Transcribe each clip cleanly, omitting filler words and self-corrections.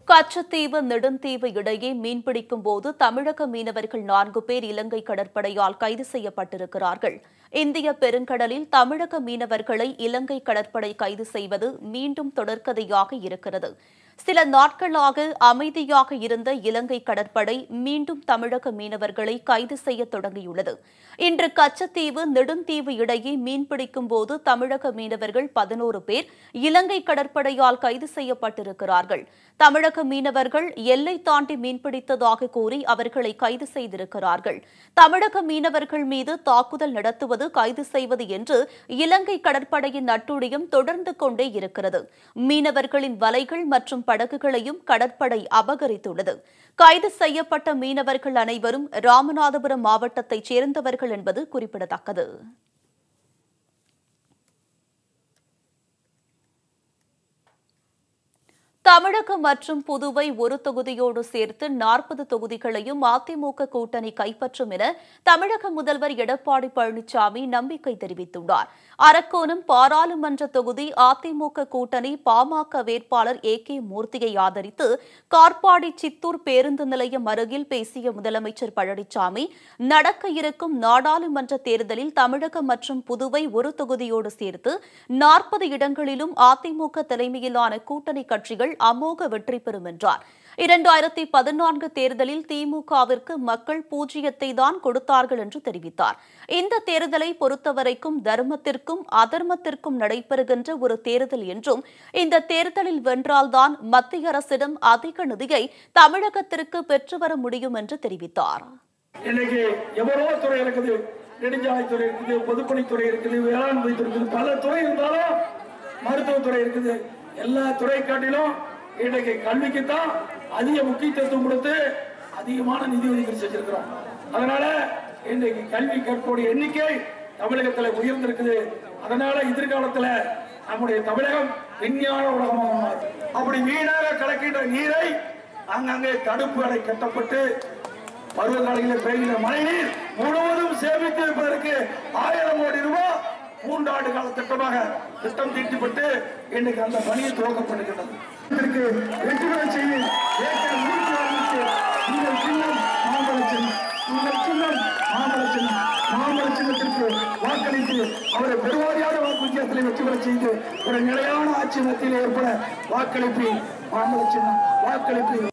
கச்சத்தீவு நெடுந்தீவு இடையே மீன்பிடிக்கும் போது தமிழக மீனவர்கள் 4 பேர் இலங்கை கடற்படையால் கைது செய்யப்பட்டிருக்கிறார்கள். இந்திய பெருங்கடலில் தமிழக மீனவர்களை இலங்கை கடற்படை கைது செய்வது மீண்டும் தொடர்கதையாக இருக்கிறது. சில நாட்களாக அமைதியாக இருந்த இலங்கை கடற்படை மீண்டும் தமிழக மீனவர்களை கைது செய்ய தொடங்கியுள்ளது. இன்று கச்சத்தீவு நெடுந்தீவு இடையே மீன்பிடிக்கும் போது தமிழக மீனவர்கள் 11 பேர் இலங்கை கடற்படையால் கைது செய்யப்பட்டிருக்கிறார்கள். தமிழக மீனவர்கள் எல்லை தாண்டி மீன்பிடித்ததாக கூறி அவர்களை கைது செய்திருக்கிறார்கள். தமிழக மீனவர்கள் மீது தாக்குதல் நடத்துவது, கைது செய்வது என்று இலங்கை கடற்படையின் நட்டுடியம் தொடர்ந்து கொண்டே இருக்கிறது. மீனவர்களின் வலைகள் மற்றும் படகுகளையும் கடற்படை அபகரித்துள்ளது. கைது செய்யப்பட்ட மீனவர்கள் அனைவரும் ராமநாதபுரம் மாவட்டத்தைச் சேர்ந்தவர்கள் என்பது குறிப்பிடத்தக்கது. தமிழகம் மற்றும் புதுவை ஒரு தொகுதியோடு சேர்த்து 40 தொகுதிகளையும் அதிமுக கூட்டணி கைப்பற்றும் என தமிழக முதல்வர் எடப்பாடி பழனிசாமி நம்பிக்கை தெரிவித்துள்ளார். அரக்கோணம் பாராளுமன்ற தொகுதி அதிமுக கூட்டணி பாமக வேட்பாளர் AK மூர்த்தியை ஆதரித்து கார்பாடி சித்தூர் பேருந்து நிலையம் அருகில் பேசிய முதலமைச்சர் பழனிசாமி, நடக்க இருக்கும் நாடாளுமன்ற தேர்தலில் தமிழகம் மற்றும் புதுவை ஒரு தொகுதியோடு சேர்த்து 40 இடங்களிலும் அதிமுக தலைமையிலான கூட்டணி கட்சிகள் அமோக வெற்றி பெறும் என்றார். 2014 தேர்தலில் திமுகவிற்கு மக்கள் 0 தான் கொடுத்தார்கள் என்று தெரிவித்தார். இந்த தேர்தலை பொறுத்தவரைக்கும் தர்மத்திற்கும் அதர்மத்திற்கும் நடைபெறுகின்ற ஒரு தேர்தல் என்றும், இந்த தேர்தலில் வென்றால்தான் மத்திய அரசிடம் அதிக நிதியை தமிழகத்திற்கு பெற்று வர முடியும் என்று தெரிவித்தார். இன்னைக்கு எவ்வளவோ துறை இருக்குது, நெடுஞ்சாலைத்துறை இருக்குது, பொதுப்பணித்துறை இருக்குது, வேளாண்மை துறை இருக்குது, பல துறை இருந்தாலும் மருத்துவத்துறை இருக்குது. எல்லா துறை காட்டிலும் இன்றைக்கு கல்விக்குத்தான் அதிக முக்கியத்துவம் கொடுத்து அதிகமான நிதி ஒதுக்கீடு செஞ்சிருக்கிறோம். அதனால இன்றைக்கு கல்வி கற்போடைய எண்ணிக்கை தமிழகத்தில் உயர்ந்திருக்குது. அதனால எதிர்காலத்தில் நம்முடைய தமிழகம் விஞ்ஞான உலகமாக மாறும். அப்படி வீணாக கலக்கின்ற நீரை அங்கங்கே தடுப்பு அணை கட்டப்பட்டு பருவகாலையில் பெய்கின்ற மழைநீர் முழுவதும் சேமித்து வைப்பதற்கு 1000 கோடி ரூபாய் 3 ஆண்டு கால திட்டம் தீட்டப்பட்டு இன்றைக்கு அந்த பணியை துவக்கப்பட்டிருக்கிறது. வெற்றி பெற செய்ய மாம்பழத்திற்கு வாக்களித்து அவரை பெருவாரியான வாக்கு வித்தியாசத்தில் வெற்றி பெற செய்து ஒரு நிலையான ஆட்சி மத்தியில் ஏற்பட வாக்களிப்பு மாம்பழ சின்னம் வாக்களிப்பு.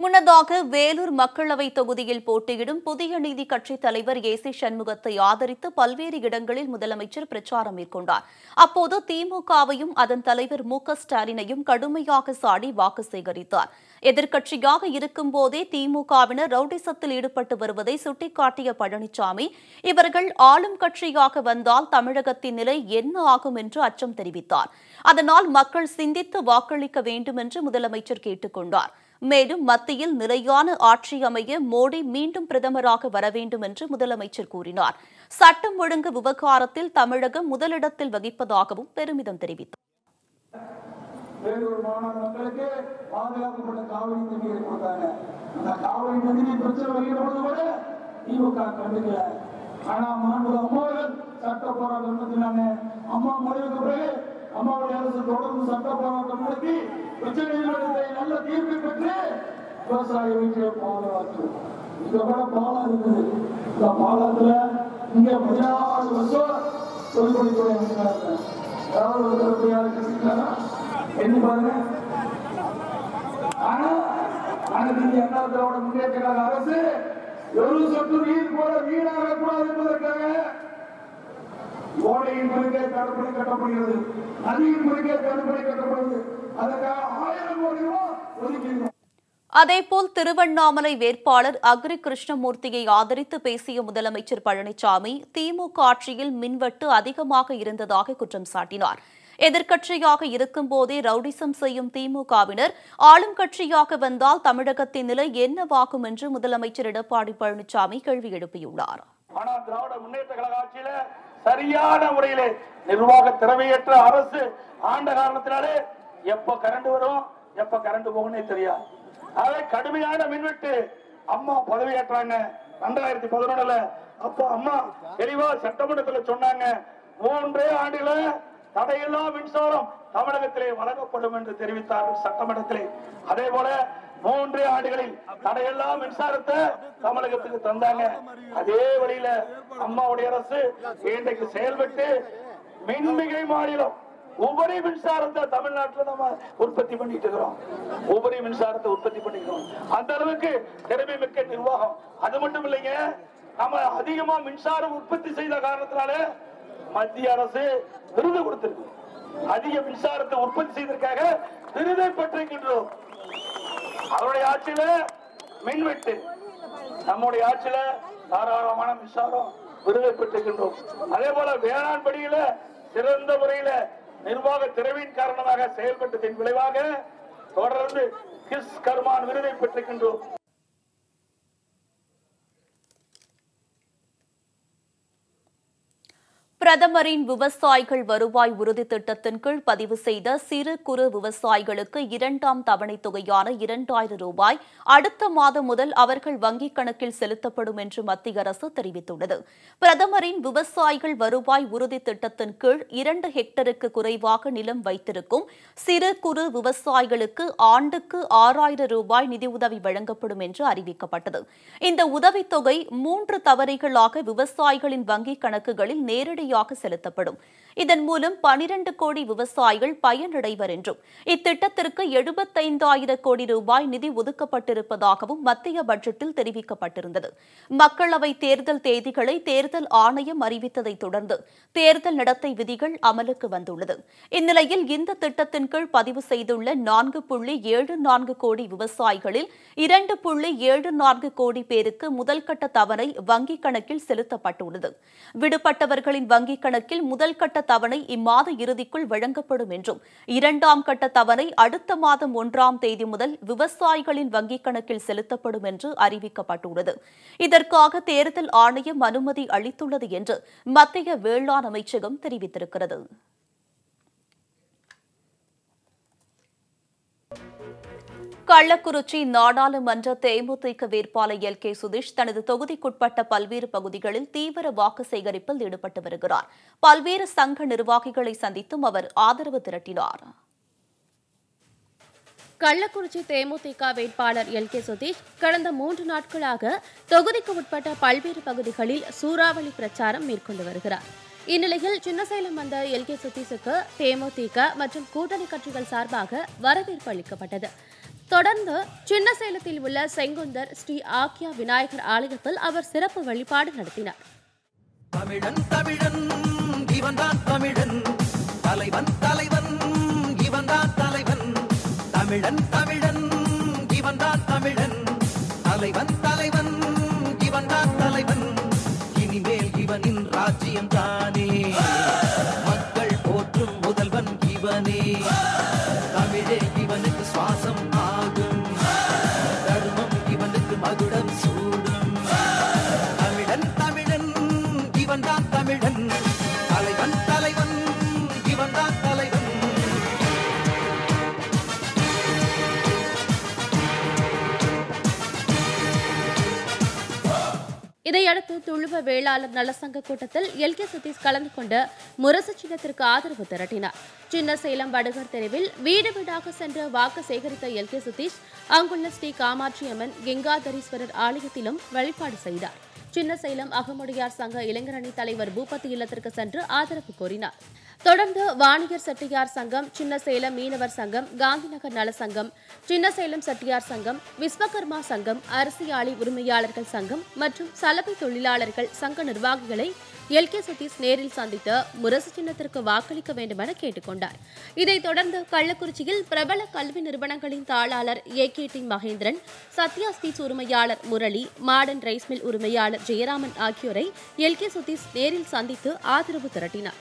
முன்னதாக வேலூர் மக்களவை தொகுதியில் போட்டியிடும் புதிய நீதி கட்சித் தலைவர் AC சண்முகத்தை ஆதரித்து பல்வேறு இடங்களில் முதலமைச்சர் பிரச்சாரம் மேற்கொண்டார். அப்போது திமுகவையும் அதன் தலைவர் MK ஸ்டாலினையும் கடுமையாக சாடி வாக்கு சேகரித்தார். எதிர்க்கட்சியாக இருக்கும்போதே திமுகவினர் ரவுடிசத்தில் ஈடுபட்டு வருவதை சுட்டிக்காட்டிய பழனிசாமி, இவர்கள் ஆளும் கட்சியாக வந்தால் தமிழகத்தின் நிலை என்ன ஆகும் என்று அச்சம் தெரிவித்தார். அதனால் மக்கள் சிந்தித்து வாக்களிக்க வேண்டும் என்று முதலமைச்சர் கேட்டுக் கொண்டார். மேலும் மத்தியில் நிலையான ஆட்சி அமைய மோடி மீண்டும் பிரதமராக வர வேண்டும் என்று முதலமைச்சர் கூறினார். சட்டம் ஒழுங்கு விவகாரத்தில் தமிழகம் முதலிடத்தில் வகிப்பதாகவும் பெருமிதம் தெரிவித்தார். அம்மாவுடைய அரசு தொடர்ந்து சட்ட போராட்டம் நடத்தி உச்சநீதிமன்றத்தை நல்ல தீர்ப்பு பெற்று விவசாய வீட்டை பாதுகாத்து இங்க கூட பாலம் இருக்குது. இந்த பாலத்துல இங்க 16 வருஷம் தொழில்துறை அமைச்சராக ஏதாவது ஒரு தரப்பையாளர் என்ன பாருங்க. ஆனா அனைத்து இந்திய அண்ணா திராவிட முன்னேற்ற கழக அரசு ஒரு சொட்டு நீர் போல வீணாக கூடாது என்பதற்காக ஓடையின் குறுக்கே தடுப்பணை கட்டப்படுகிறது, நதியின் குறுக்கே தடுப்பணை கட்டப்படுகிறது. அதற்காக 1000 கோடி ரூபாய் ஒதுக்கீடு. அதேபோல் திருவண்ணாமலை வேட்பாளர் அக்ரி கிருஷ்ணமூர்த்தியை ஆதரித்து பேசிய முதலமைச்சர் பழனிசாமி, திமுக ஆட்சியில் மின்வெட்டு அதிகமாக இருந்ததாக குற்றம் சாட்டினார். எதிர்க்கட்சியாக இருக்கும்போதே ரவுடிசம் செய்யும் திமுகவினர் ஆளும் கட்சியாக வந்தால் தமிழகத்தின் நிலை என்னவாகும் என்று முதலமைச்சர் எடப்பாடி பழனிசாமி கேள்வி எழுப்பியுள்ளார். ஆனால் திராவிட முன்னேற்ற கழக ஆட்சியில சரியான முறையிலே நிர்வாக திறமையற்ற அரசு ஆண்ட காரணத்தினாலே எப்ப கரண்ட் வரும் எப்ப கரண்ட் போகும்னே தெரியாது. அதை கடுமையான மின்வெட்டு அம்மா பதவியேற்றாங்க 2011. அப்போ அம்மா தெளிவா சட்டமன்றத்தில் சொன்னாங்க, 3 ஆண்டுகள தடையில்லா மின்சாரம் தமிழகத்திலே வழங்கப்படும் என்று தெரிவித்தார்கள் சட்டமன்றத்திலே. அதே போல 3 ஆண்டுகளில் தடையில்லா மின்சாரத்தை தமிழகத்துக்கு தந்தாங்க. அதே வழியில அம்மாவுடைய அரசு இன்றைக்கு செயல்பட்டு மின்மிகை மாநிலம் உபரி மின்சாரத்தை தமிழ்நாட்டில் நம்ம உற்பத்தி பண்ணிட்டு இருக்கிறோம். உபரி மின்சாரத்தை உற்பத்தி பண்ணிக்கிறோம். அந்த அளவுக்கு திறமை மிக்க நிர்வாகம். அது மட்டும் இல்லைங்க, நம்ம அதிகமா மின்சாரம் உற்பத்தி செய்த காரணத்தினால மத்திய அரசு விருது கொடுத்திருக்கு. அதிக மின்சாரத்தை உற்பத்தி செய்ததற்காக விருதை பெற்றிருக்கின்றோம். அவருடைய ஆட்சியில மின்வெட்டு, நம்முடைய ஆட்சியில தாராளமான மின்சாரம் விருதை பெற்றிருக்கின்றோம். அதே போல வேளாண் பணியில சிறந்த முறையில நிர்வாக திறமையின் காரணமாக செயல்பட்டதின் விளைவாக தொடர்ந்து கிஸ் கர்மான் விருதை பெற்றிருக்கின்றோம். பிரதமரின் விவசாயிகள் வருவாய் உறுதி திட்டத்தின் கீழ் பதிவு செய்த சிறு குறு விவசாயிகளுக்கு 2ஆம் தவணை தொகையான 2000 ரூபாய் அடுத்த மாதம் முதல் அவர்கள் வங்கிக் கணக்கில் செலுத்தப்படும் என்று மத்திய அரசு தெரிவித்துள்ளது. பிரதமரின் விவசாயிகள் வருவாய் உறுதி திட்டத்தின் கீழ் 2 ஹெக்டருக்கு குறைவாக நிலம் வைத்திருக்கும் சிறு குறு விவசாயிகளுக்கு ஆண்டுக்கு 6000 ரூபாய் நிதியுதவி வழங்கப்படும் என்று அறிவிக்கப்பட்டது. இந்த உதவித்தொகை 3 தவணைகளாக விவசாயிகளின் வங்கிக் கணக்குகளில் நேரடியாக செலுத்தப்படும். இதன் மூலம் 12 கோடி விவசாயிகள் பயனடைவர் என்றும் இத்திட்டத்திற்கு 75,000 கோடி ரூபாய் நிதி ஒதுக்கப்பட்டிருப்பதாகவும் மத்திய பட்ஜெட்டில் தெரிவிக்கப்பட்டிருந்தது. மக்களவை தேர்தல் தேதிகளை தேர்தல் ஆணையம் அறிவித்ததை தொடர்ந்து தேர்தல் நடத்தை விதிகள் அமலுக்கு வந்துள்ளது. இந்நிலையில் இந்த திட்டத்தின் கீழ் பதிவு செய்துள்ள 4.74 கோடி விவசாயிகளில் 2.74 கோடி பேருக்கு முதல்கட்ட தவணை வங்கிக் கணக்கில் செலுத்தப்பட்டுள்ளது. விடுபட்டவர்களின் வங்கிக் கணக்கில் முதல்கட்ட தவணை இம்மாத இறுதிக்குள் வழங்கப்படும் என்றும் 2ஆம் கட்ட தவணை அடுத்த மாதம் 1ஆம் தேதி முதல் விவசாயிகளின் வங்கிக் கணக்கில் செலுத்தப்படும் என்று அறிவிக்கப்பட்டுள்ளது. இதற்காக தேர்தல் ஆணையம் அனுமதி அளித்துள்ளது என்று மத்திய வேளாண் அமைச்சகம் தெரிவித்திருக்கிறது. கள்ளக்குறிச்சி நாடாளுமன்ற தேமுதிக வேட்பாளர் எல். கே. சுதீஷ் தனது தொகுதிக்குட்பட்ட பல்வேறு பகுதிகளில் தீவிர வாக்கு சேகரிப்பில் ஈடுபட்டு வருகிறார். பல்வேறு சங்க நிர்வாகிகளை சந்தித்தும் அவர் ஆதரவு திரட்டினார். கள்ளக்குறிச்சி தேமுதிக வேட்பாளர் எல். கே. சுதீஷ் கடந்த 3 நாட்களாக தொகுதிக்கு உட்பட்ட பல்வேறு பகுதிகளில் சூறாவளி பிரச்சாரம் மேற்கொண்டு வருகிறார். இந்நிலையில் சின்னசேலம் வந்த எல். கே. சுதீஷுக்கு தேமுதிக மற்றும் கூட்டணி கட்சிகள் சார்பாக வரவேற்பு அளிக்கப்பட்டது. தொடர்ந்து சின்னசேலத்தில் உள்ள செங்குந்தர் ஸ்ரீ ஆக்கியா விநாயகர் ஆலயத்தில் அவர் சிறப்பு வழிபாடு நடத்தினார். தமிழன் தமிழன் இவன்தான் தமிழன், தலைவன் தலைவன் இவன்தான் தலைவன், தமிழன் தமிழன் இவன்தான் தமிழன், தலைவன் தலைவன் இவன்தான் தலைவன், இனிமேல் இவனின் ராஜ்யம் தானே, மக்கள் போற்றும் முதல்வன் இவனே, தமிழே இவனுக்கு சுவாசம் ஆகும், தர்மம் இவனுக்கு மகுடம் சூடும், தமிழன் தமிழன் இவன்தான் தமிழன், தலைவன் தலைவன் இவன்தான் தலைவன். இதையடுத்து துளுவ வேளாளர் நலசங்க கூட்டத்தில் எல். கே. சுதீஷ் கலந்து கொண்டு முரசு சின்னத்திற்கு ஆதரவு திரட்டினார். சின்னசேலம் வடுகர் தெருவில் வீடு வீடாக சென்று வாக்கு சேகரித்த எல். கே. சுதீஷ் அங்குள்ள ஸ்ரீ காமாட்சி அம்மன் கெங்காதரீஸ்வரர் ஆலயத்திலும் வழிபாடு செய்தார். சின்னசேலம் அகமுடையார் சங்க இளைஞரணி தலைவர் பூபதி இல்லத்திற்கு சென்று ஆதரவு கோரினார். தொடர்ந்து வாணியர் செட்டியார் சங்கம், சின்னசேலம் மீனவர் சங்கம், காந்திநகர் நல சங்கம், சின்னசேலம் செட்டியார் சங்கம், விஸ்வகர்மா சங்கம், அரிசி ஆலை உரிமையாளர்கள் சங்கம் மற்றும் சலவை தொழிலாளர்கள் சங்க நிர்வாகிகளை எல். கே. சுதீஷ் நேரில் சந்தித்து முரசு சின்னத்திற்கு வாக்களிக்க வேண்டும் என கேட்டுக் கொண்டார். இதைத் தொடர்ந்து கள்ளக்குறிச்சியில் பிரபல கல்வி நிறுவனங்களின் தாளாளர் AKT மகேந்திரன், சத்யா ஸ்வீட்ஸ் உரிமையாளர் முரளி, மாடர்ன் ரைஸ் மில் உரிமையாளர் ஜெயராமன் ஆகியோரை எல். கே. சுதீஷ் நேரில் சந்தித்து ஆதரவு திரட்டினார்.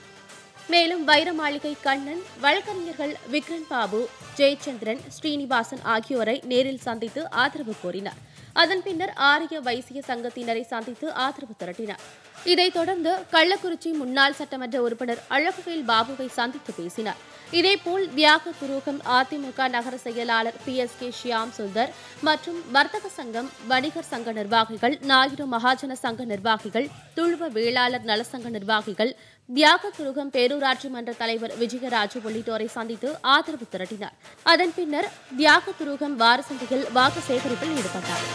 மேலும் வைரமாளிகை கண்ணன், வழக்கறிஞர்கள் விக்ரன் பாபு, ஜெயச்சந்திரன், ஸ்ரீனிவாசன் ஆகியோரை நேரில் சந்தித்து ஆதரவு கோரினார். அதன் பின்னர் ஆரிய வைசிய சங்கத்தினரை சந்தித்து ஆதரவு திரட்டினார். இதைத் தொடர்ந்து கள்ளக்குறிச்சி முன்னாள் சட்டமன்ற உறுப்பினர் அழகுவேல் பாபுவை சந்தித்து பேசினார். இதேபோல் வியாக துருகம் அதிமுக நகர செயலாளர் PSK ஷியாம் சுந்தர் மற்றும் வர்த்தக சங்கம், வணிகர் சங்க நிர்வாகிகள், நாயுடு மகாஜன சங்க நிர்வாகிகள், துளுவ வேளாளர் நலசங்க நிர்வாகிகள், தியாகதுருகம் பேரூராட்சி மன்ற தலைவர் விஜயராஜு உள்ளிட்டோரை சந்தித்து ஆதரவு திரட்டினார். அதன் பின்னர் தியாகதுருகம் வாரசந்தையில் வாக்கு சேகரிப்பில் ஈடுபட்டார்.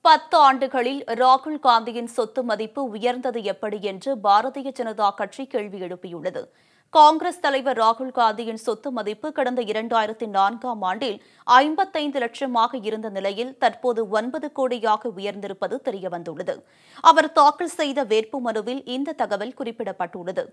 பத்து ஆண்டுகளில் ராகுல் காந்தியின் சொத்து மதிப்பு உயர்ந்தது எப்படி என்று பாரதிய ஜனதா கட்சி கேள்வி எழுப்பியுள்ளது. காங்கிரஸ் தலைவர் ராகுல் காந்தியின் சொத்து மதிப்பு கடந்த 2004ஆம் ஆண்டில் 55 லட்சமாக இருந்த நிலையில் தற்போது 9 கோடியாக உயர்ந்திருப்பது தெரியவந்துள்ளது. அவர் தாக்கல் செய்த வேட்புமனுவில் இந்த தகவல் குறிப்பிடப்பட்டுள்ளது.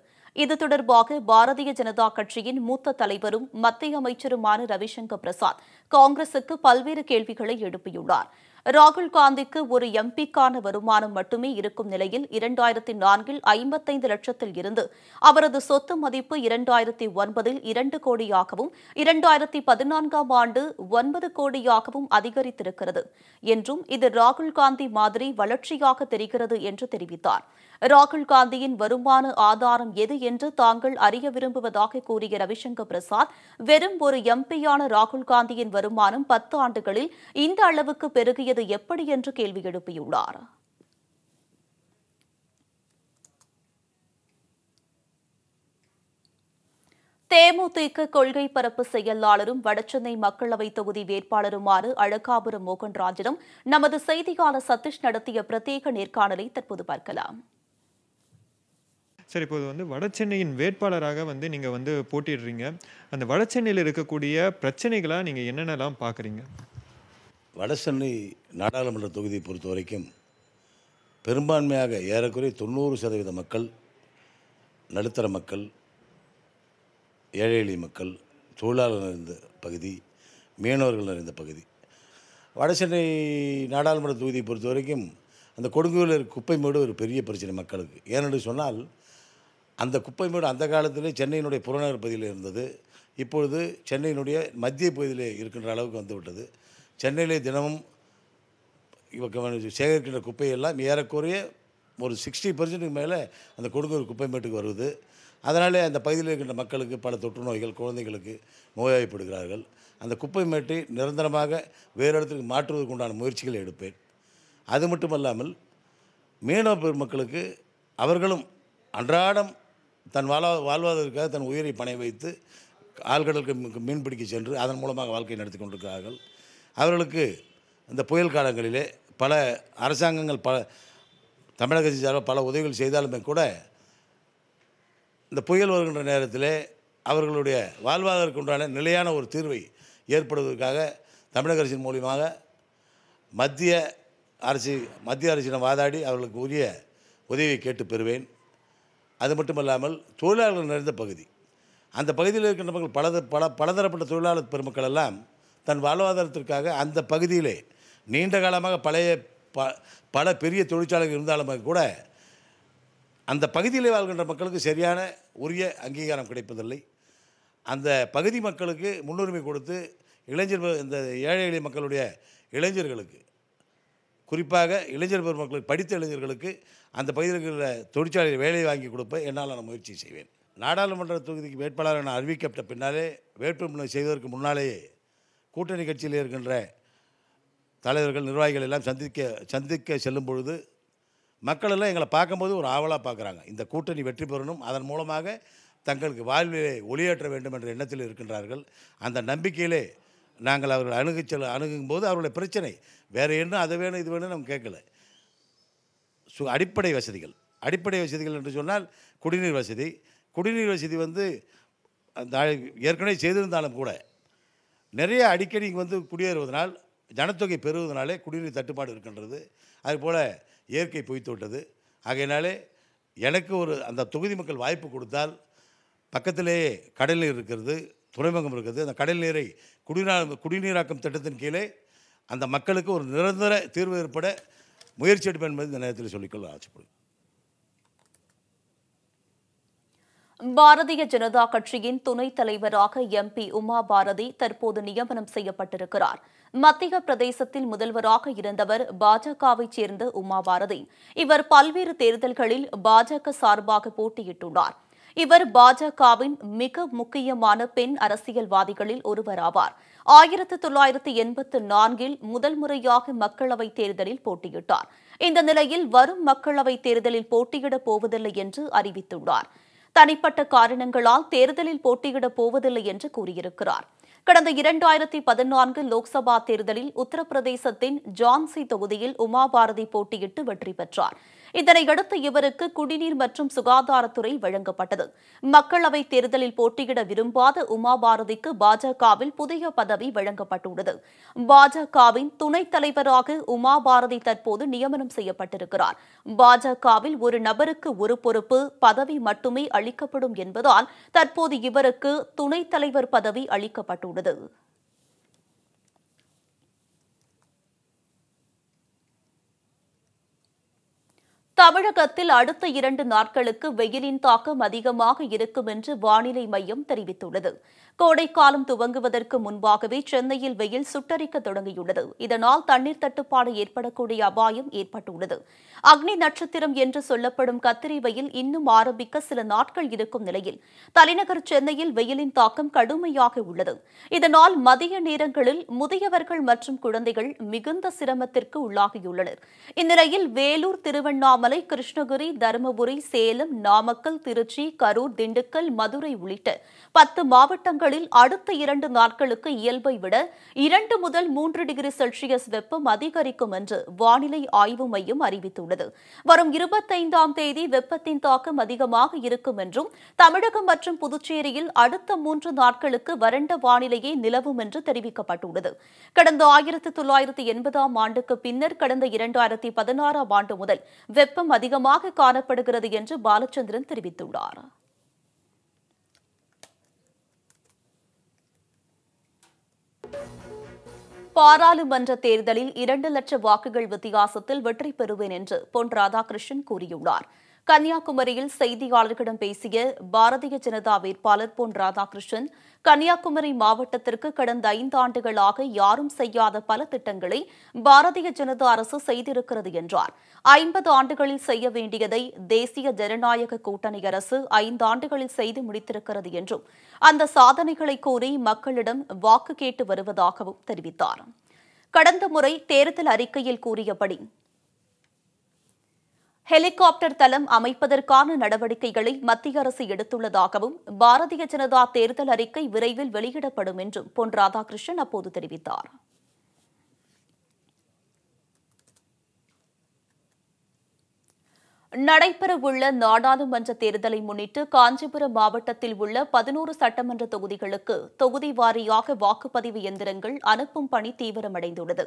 இது தொடர்பாக பாரதிய ஜனதா கட்சியின் மூத்த தலைவரும் மத்திய அமைச்சருமான ரவிசங்கர் பிரசாத் காங்கிரசுக்கு பல்வேறு கேள்விகளை எழுப்பியுள்ளார். ராகுல் காந்திக்கு ஒரு எம்பிக்கான வருமானம் மட்டுமே இருக்கும் நிலையில் 2004இல் 55 லட்சத்தில் இருந்து அவரது சொத்து மதிப்பு 2009இல் 2 கோடியாகவும் 2014ஆம் ஆண்டு 9 கோடியாகவும் அதிகரித்திருக்கிறது என்றும் இது ராகுல் காந்தி மாதிரி வளர்ச்சியாக தெரிகிறது என்று தெரிவித்தார். ராகுல் காந்தியின் வருமான ஆதாரம் எது என்று தாங்கள் அறிய விரும்புவதாக கூறிய ரவிசங்கர் பிரசாத், வெறும் ஒரு எம்பியான ராகுல் காந்தியின் வருமானம் 10 ஆண்டுகளில் இந்த அளவுக்கு பெருகியது எப்படி என்று கேள்வி எழுப்பியுள்ளார். தேமுதிக கொள்கை பரப்பு செயலாளரும் வடசென்னை மக்களவை தொகுதி வேட்பாளருமான அழகாபுரம் மோகன்ராஜிடம் நமது செய்தியாளர் சதீஷ் நடத்திய பிரத்யேக நேர்காணலை தற்போது பார்க்கலாம். சார், இப்போது வடசென்னையின் வேட்பாளராக நீங்கள் போட்டிடுறீங்க. அந்த வடசென்னையில் இருக்கக்கூடிய பிரச்சனைகளை நீங்கள் என்னென்னலாம் பார்க்குறீங்க? வடசென்னை நாடாளுமன்ற தொகுதியை பொறுத்த வரைக்கும் பெரும்பான்மையாக ஏறக்குறைய 90% மக்கள் நடுத்தர மக்கள், ஏழை எளிய மக்கள், தொழிலாளர் நிறைந்த பகுதி, மீனவர்கள் நிறைந்த பகுதி. வடசென்னை நாடாளுமன்ற தொகுதியை பொறுத்த வரைக்கும் அந்த கொடுங்கோலூர் குப்பை மேடு ஒரு பெரிய பிரச்சனை மக்களுக்கு. ஏனென்று சொன்னால் அந்த குப்பை மேடு அந்த காலத்திலே சென்னையினுடைய புறநகர் பகுதியில் இருந்தது. இப்பொழுது சென்னையினுடைய மத்திய பகுதியிலே இருக்கின்ற அளவுக்கு வந்துவிட்டது. சென்னையிலே தினமும் சேகரிக்கின்ற குப்பையெல்லாம் ஏறக்குறைய ஒரு 60% மேலே அந்த கொடுங்கோலூர் குப்பை மேட்டுக்கு வருவது. அதனாலே அந்த பகுதியில் இருக்கின்ற மக்களுக்கு பல தொற்று நோய்கள், குழந்தைகளுக்கு நோய்வாய்ப்படுகிறார்கள். அந்த குப்பை மேட்டை நிரந்தரமாக வேறு இடத்துக்கு மாற்றுவதற்கு உண்டான முயற்சிகளை எடுப்பேன். அது மட்டுமல்லாமல் மீனவ பெருமக்களுக்கு அவர்களும் அன்றாடம் தன் வாழ்வாதாரத்திற்காக தன் உயிரை பணை வைத்து ஆழ்கடலுக்கு மீன்பிடிக்க சென்று அதன் மூலமாக வாழ்க்கை நடத்தி கொண்டிருக்கிறார்கள். அவர்களுக்கு இந்த புயல் காலங்களிலே பல அரசாங்கங்கள் தமிழக சார்பாக பல உதவிகள் செய்தாலுமே கூட இந்த புயல் வருகின்ற நேரத்தில் அவர்களுடைய வாழ்வாதாரத்திற்கு உண்டான நிலையான ஒரு தீர்வை ஏற்படுவதற்காக தமிழக அரசின் மூலியமாக மத்திய அரசிடம் வாதாடி அவர்களுக்கு உரிய உதவியை கேட்டு பெறுவேன். அது மட்டுமல்லாமல் தொழிலாளர்கள் நிறைந்த பகுதி, அந்த பகுதியில் இருக்கின்ற மக்கள் பலதரப்பட்ட தொழிலாளர் பெருமக்கள் எல்லாம் தன் வாழ்வாதாரத்திற்காக அந்த பகுதியிலே நீண்ட காலமாக பல பெரிய தொழிற்சாலைகள் இருந்தாலுமே கூட அந்த பகுதியிலே வாழ்கின்ற மக்களுக்கு சரியான உரிய அங்கீகாரம் கிடைப்பதில்லை. அந்த பகுதி மக்களுக்கு முன்னுரிமை கொடுத்து இந்த ஏழை எளிய மக்களுடைய இளைஞர்களுக்கு, குறிப்பாக இளைஞர் பெருமக்களுக்கு, படித்த இளைஞர்களுக்கு அந்த பகுதியில் இருக்கிற தொழிற்சாலையில் வேலையை வாங்கி கொடுப்ப என்னால் நான் முயற்சி செய்வேன். நாடாளுமன்ற தொகுதிக்கு வேட்பாளராக நான் அறிவிக்கப்பட்ட பின்னாலே, வேட்புமனு செய்வதற்கு முன்னாலேயே கூட்டணி கட்சியில் இருக்கின்ற தலைவர்கள், நிர்வாகிகள் எல்லாம் சந்திக்க செல்லும் பொழுது மக்கள் எல்லாம் எங்களை பார்க்கும்போது ஒரு ஆவலாக பார்க்குறாங்க. இந்த கூட்டணி வெற்றி பெறணும், அதன் மூலமாக தங்களுக்கு வாழ்விலே ஒளியேற்ற வேண்டும் என்ற எண்ணத்தில் இருக்கின்றார்கள். அந்த நம்பிக்கையிலே நாங்கள் அவர்கள் அணுகும்போது அவர்களுடைய பிரச்சனை வேறு என்ன, அதை வேணும் இது வேணும் நம்ம கேட்கல. அடிப்படை வசதிகள் என்று சொன்னால் குடிநீர் வசதி அந்த ஏற்கனவே செய்திருந்தாலும் கூட நிறைய அடிக்கடி குடியேறுவதனால், ஜனத்தொகை பெறுவதனாலே குடிநீர் தட்டுப்பாடு இருக்கின்றது. அதுபோல் இயற்கை பொய்த்து விட்டது. ஆகையினாலே எனக்கு அந்த தொகுதி மக்கள் வாய்ப்பு கொடுத்தால், பக்கத்திலேயே கடல் நீர் இருக்கிறது, துறைமுகம் இருக்கிறது. அந்த கடல் நீரை குடிநீராக்கும் திட்டத்தின் கீழே அந்த மக்களுக்கு ஒரு நிரந்தர தீர்வு ஏற்பட முயற்சி எடுப்பேன் என்பது இந்த நேரத்தில் சொல்லிக்கொள்ள ஆசைப்படுகிறேன். பாரதிய ஜனதா கட்சியின் துணைத் தலைவராக எம்பி உமா பாரதி தற்போது நியமனம் செய்யப்பட்டிருக்கிறார். மத்திய பிரதேசத்தில் முதல்வராக இருந்தவர் பாஜகவைச் சேர்ந்த உமா பாரதி. இவர் பல்வேறு தேர்தல்களில் பாஜக சார்பாக போட்டியிட்டுள்ளார். இவர் பாஜகவின் மிக முக்கியமான பெண் அரசியல்வாதிகளில் ஒருவராவார். 1984 முதல் முறையாக மக்களவைத் தேர்தலில் போட்டியிட்டார். இந்த நிலையில் வரும் மக்களவைத் தேர்தலில் போட்டியிடப் போவதில்லை என்று அறிவித்துள்ளார். தனிப்பட்ட காரணங்களால் தேர்தலில் போட்டியிடப் போவதில்லை என்று கூறியிருக்கிறார். கடந்த 2014 லோக்சபா தேர்தலில் உத்தரப்பிரதேசத்தின் ஜான்சி தொகுதியில் உமா பாரதி போட்டியிட்டு வெற்றி பெற்றார். இதனையடுத்து இவருக்கு குடிநீர் மற்றும் சுகாதாரத்துறை வழங்கப்பட்டது. மக்களவைத் தேர்தலில் போட்டியிட விரும்பாத உமா பாரதிக்கு பாஜகவில் புதிய பதவி வழங்கப்பட்டுள்ளது. பாஜகவின் துணைத் தலைவராக உமா பாரதி தற்போது நியமனம் செய்யப்பட்டிருக்கிறார். பாஜகவில் ஒரு நபருக்கு ஒரு பொறுப்பு பதவி மட்டுமே அளிக்கப்படும் என்பதால் தற்போது இவருக்கு துணைத் தலைவர் பதவி அளிக்கப்பட்டுள்ளது. தமிழகத்தில் அடுத்த 2 நாட்களுக்கு வெயிலின் தாக்கம் அதிகமாக இருக்கும் என்று வானிலை மையம் தெரிவித்துள்ளது. கோடைக்காலம் துவங்குவதற்கு முன்பாகவே சென்னையில் வெயில் சுட்டரிக்க தொடங்கியுள்ளது. இதனால் தண்ணீர் தட்டுப்பாடு ஏற்படக்கூடிய அபாயம் ஏற்பட்டுள்ளது. அக்னி நட்சத்திரம் என்று சொல்லப்படும் கத்திரி வெயில் இன்னும் ஆரம்பிக்க சில நாட்கள் இருக்கும் நிலையில் தலைநகர் சென்னையில் வெயிலின் தாக்கம் கடுமையாக உள்ளது. இதனால் மதிய நேரங்களில் முதியவர்கள் மற்றும் குழந்தைகள் மிகுந்த சிரமத்திற்கு உள்ளாகியுள்ளனர். இந்நிலையில் வேலூர், திருவண்ணாமலை, கிருஷ்ணகிரி, தருமபுரி, சேலம், நாமக்கல், திருச்சி, கரூர், திண்டுக்கல், மதுரை உள்ளிட்ட 10 மாவட்டங்களில் அடுத்த 2 நாட்களுக்கு இயல்பை விட 2 முதல் 3 டிகிரி செல்சியஸ் வெப்பம் அதிகரிக்கும் என்று வானிலை ஆய்வு மையம் அறிவித்துள்ளது. வரும் 25ஆம் தேதி வெப்பத்தின் தாக்கம் அதிகமாக இருக்கும் என்றும் தமிழகம் மற்றும் புதுச்சேரியில் அடுத்த 3 நாட்களுக்கு வறண்ட வானிலையே நிலவும் என்று தெரிவிக்கப்பட்டுள்ளது. கடந்த 1980ஆம் ஆண்டுக்கு பின்னர் கடந்த 2016ஆம் ஆண்டு முதல் வெப்பம் அதிகமாக காணப்படுகிறது என்று பாலச்சந்திரன் தெரிவித்துள்ளார். பாராளுமன்ற தேர்தலில் 2 லட்சம் வாக்குகள் வித்தியாசத்தில் வெற்றி பெறுவேன் என்று பொன் ராதாகிருஷ்ணன் கூறியுள்ளார். கன்னியாகுமரியில் செய்தியாளர்களிடம் பேசிய பாரதிய ஜனதா வேட்பாளர் பொன் ராதாகிருஷ்ணன், கன்னியாகுமரி மாவட்டத்திற்கு கடந்த 5 ஆண்டுகளாக யாரும் செய்யாத பல திட்டங்களை பாரதிய ஜனதா அரசு செய்திருக்கிறது என்றார். 50 ஆண்டுகளில் செய்ய வேண்டியதை தேசிய ஜனநாயக கூட்டணி அரசு 5 ஆண்டுகளில் செய்து முடித்திருக்கிறது என்றும் அந்த சாதனைகளை கூறி மக்களிடம் வாக்கு கேட்டு வருவதாகவும் தெரிவித்தார். கடந்த முறை தேர்தல் அறிக்கையில் கூறியபடி ஹெலிகாப்டர் தளம் அமைப்பதற்கான நடவடிக்கைகளை மத்திய அரசு எடுத்துள்ளதாகவும் பாரதிய ஜனதா தேர்தல் அறிக்கை விரைவில் வெளியிடப்படும் என்றும் பொன் ராதாகிருஷ்ணன் அப்போது தெரிவித்தார். நடைபெறவுள்ள நாடாளுமன்ற தேர்தலை முன்னிட்டு காஞ்சிபுரம் மாவட்டத்தில் உள்ள 11 சட்டமன்ற தொகுதிகளுக்கு தொகுதி வாரியாக வாக்குப்பதிவு எந்திரங்கள் அனுப்பும் பணி தீவிரமடைந்துள்ளது.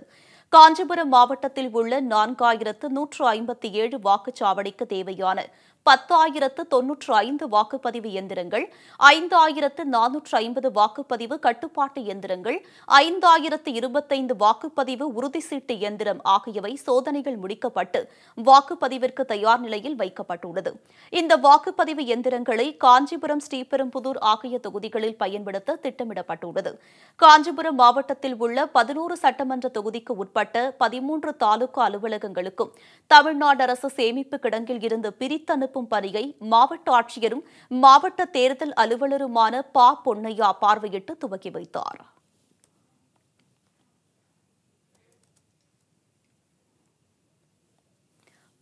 காஞ்சிபுரம் மாவட்டத்தில் உள்ள 4157 வாக்குச்சாவடிக்கு தேவையான 10,095 வாக்குப்பதிவு எந்திரங்கள், 5,450 வாக்குப்பதிவு கட்டுப்பாட்டு எந்திரங்கள், 5,025 வாக்குப்பதிவு உறுதிச்சீட்டு எந்திரம் ஆகியவை சோதனைகள் முடிக்கப்பட்டு வாக்குப்பதிவிற்கு தயார் நிலையில் வைக்கப்பட்டுள்ளது. இந்த வாக்குப்பதிவு எந்திரங்களை காஞ்சிபுரம், ஸ்ரீபெரும்புதூர் ஆகிய தொகுதிகளில் பயன்படுத்த திட்டமிடப்பட்டுள்ளது. காஞ்சிபுரம் மாவட்டத்தில் உள்ள 11 சட்டமன்ற தொகுதிக்கு உட்பட்ட 13 தாலுகா அலுவலகங்களுக்கும் தமிழ்நாடு அரசு சேமிப்பு கிடங்கில் இருந்து பிரித்தனுப்பும் பணியை மாவட்ட ஆட்சியரும் மாவட்ட தேர்தல் அலுவலருமான ப. பொன்னையா பார்வையிட்டு துவக்கி வைத்தார்.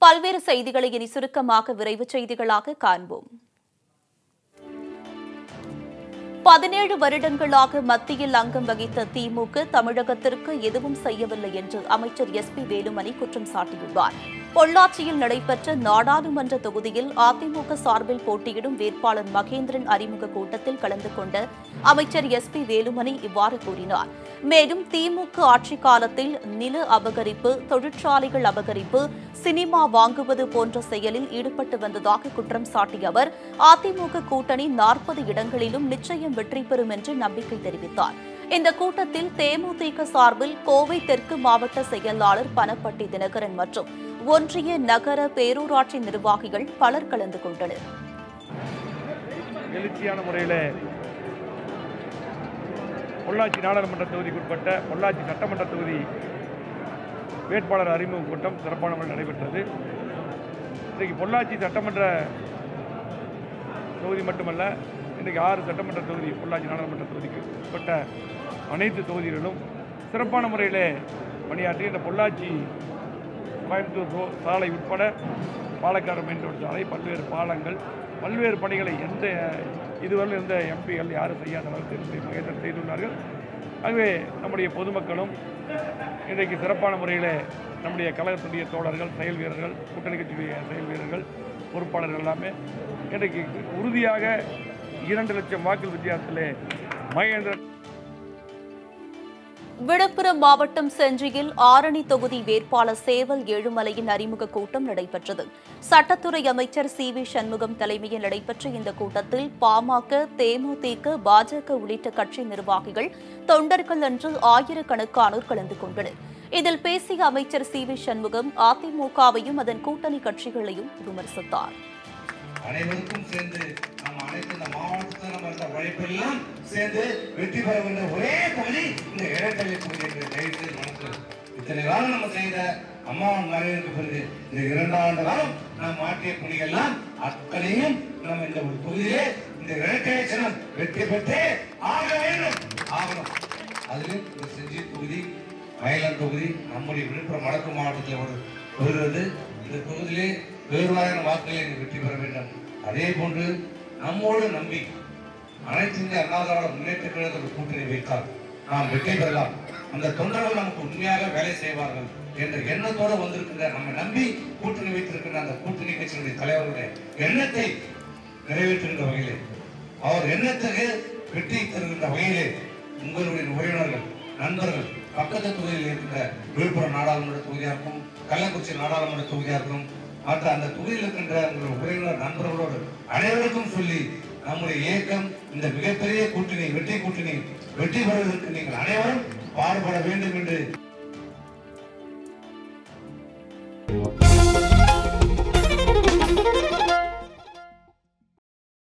பல்வேறு செய்திகளை இனி சுருக்கமாக விரைவு செய்திகளாக காண்போம். 17 வருடங்களாக மத்தியில் அங்கம் வகித்த திமுக தமிழகத்திற்கு எதுவும் செய்யவில்லை என்று அமைச்சர் SP வேலுமணி குற்றம் சாட்டியுள்ளார். பொள்ளாச்சியில் நடைபெற்ற நாடாளுமன்ற தொகுதியில் அதிமுக சார்பில் போட்டியிடும் வேட்பாளர் மகேந்திரன் அறிமுக கூட்டத்தில் கலந்து கொண்ட அமைச்சர் SP வேலுமணி இவ்வாறு கூறினார். மேலும் திமுக ஆட்சிக் காலத்தில் நில அபகரிப்பு, தொழிற்சாலைகள் அபகரிப்பு, சினிமா வாங்குவது போன்ற செயலில் ஈடுபட்டு வந்ததாக குற்றம் சாட்டிய அவர் அதிமுக கூட்டணி 40 இடங்களிலும் நிச்சயம் வெற்றி பெறும் என்று நம்பிக்கை தெரிவித்தார். இந்த கூட்டத்தில் தேமுதிக சார்பில் கோவை தெற்கு மாவட்ட செயலாளர் பனப்பட்டி தினகரன் மற்றும் ஒன்றிய நகர பேரூராட்சி நிர்வாகிகள் பலர் கலந்து கொண்டனர். எழுச்சியான முறையில் பொள்ளாச்சி நாடாளுமன்ற தொகுதிக்குட்பட்ட பொள்ளாச்சி சட்டமன்ற தொகுதி வேட்பாளர் அறிமுக கூட்டம் சிறப்பான முறையில் நடைபெற்றது. இன்றைக்கு பொள்ளாச்சி சட்டமன்ற தொகுதி மட்டுமல்ல, இன்றைக்கு 6 சட்டமன்ற தொகுதி பொள்ளாச்சி நாடாளுமன்ற தொகுதிக்கு உட்பட்ட அனைத்து தொகுதிகளிலும் சிறப்பான முறையில் பணியாற்றி இந்த பொள்ளாச்சி கோயம்புத்தூர் சாலை உட்பட பாலக்காடு மெயின் ரோடு சாலை, பல்வேறு பாலங்கள், பல்வேறு பணிகளை இதுவரை இருந்த எம்பிகள் யாரும் செய்யாத அளவுக்கு மகேந்திரன் செய்துள்ளார்கள். ஆகவே நம்முடைய பொதுமக்களும் இன்றைக்கு சிறப்பான முறையில் நம்முடைய கழகத்துடைய தோழர்கள், செயல் வீரர்கள், கூட்டணி கட்சியுடைய செயல் வீரர்கள், பொறுப்பாளர்கள் எல்லாமே இன்றைக்கு உறுதியாக 2 லட்சம் வாக்கு வித்தியாசத்திலே மகேந்திரன். விழுப்புரம் மாவட்டம் செஞ்சியில் ஆரணி தொகுதி வேட்பாளர் சேவல் ஏழுமலையின் அறிமுக கூட்டம் நடைபெற்றது. சட்டத்துறை அமைச்சர் CV சண்முகம் தலைமையில் நடைபெற்ற இந்த கூட்டத்தில் பாமக, தேமுதிக, பாஜக உள்ளிட்ட கட்சி நிர்வாகிகள், தொண்டர்கள் என்று ஆயிரக்கணக்கானோர் கலந்து கொண்டனர். இதில் பேசிய அமைச்சர் CV சண்முகம் அதிமுகவையும் அதன் கூட்டணி கட்சிகளையும் விமர்சித்தார். அனைவருக்கும் சேர்ந்து நம்ம அனைத்து இந்த மாவட்டத்தில் நம்ம இருந்த உழைப்பெல்லாம் சேர்ந்து வெற்றி பெற வேண்டிய ஒரே பகுதி இந்த இடைத்தலை பகுதி என்று தயவுசெய்து மனசு. இத்தனை காலம் நம்ம செய்த அம்மாவின் மறைவுக்கு பிறகு இந்த 2 ஆண்டு காலம் நாம் மாற்றிய பணிகள்லாம் அத்தனையும் நம்ம இந்த ஒரு தொகுதியிலே இந்த இடைத்தலை சின்னம் வெற்றி பெற்றே ஆக வேண்டும், ஆகணும். அதிலும் இந்த செஞ்சி தொகுதி, மயிலம் தொகுதி நம்முடைய விழுப்புரம் வடக்கு மாவட்டத்தில் வருகிறது. இந்த தொகுதியிலே வேறுவாயான வாக்குகளை வெற்றி பெற வேண்டும். அதே போன்று நம்மோடு நம்பி அனைத்து இந்திய அண்ணா திராவிட முன்னேற்ற கழகத்தோடு கூட்டணி வைத்தால் நாம் வெற்றி பெறலாம், அந்த தொண்டர்கள் நமக்கு உண்மையாக வேலை செய்வார்கள் என்ற எண்ணத்தோடு வந்திருக்கின்ற, நம்ம நம்பி கூட்டணி வைத்திருக்கின்ற அந்த கூட்டணி கட்சியினுடைய தலைவர்களுடைய எண்ணத்தை நிறைவேற்றுகின்ற வகையிலே, அவர் எண்ணத்துக்கு வெற்றி தருகின்ற வகையிலே உங்களுடைய உறவினர்கள், நண்பர்கள், பக்கத்து தொகுதியில் இருக்கின்ற விழுப்புரம் நாடாளுமன்ற தொகுதியாகவும் கள்ளக்குறிச்சி நாடாளுமன்ற தொகுதியாகவும் மற்ற அந்த தொகுதியில் இருக்கின்ற உங்களுடைய உறவினர் நண்பர்களோடு அனைவருக்கும் சொல்லி நம்முடைய இயக்கம் இந்த மிகப்பெரிய கூட்டணி வெற்றி பெறுவதற்கு நீங்கள் அனைவரும் பாடுபட வேண்டும் என்று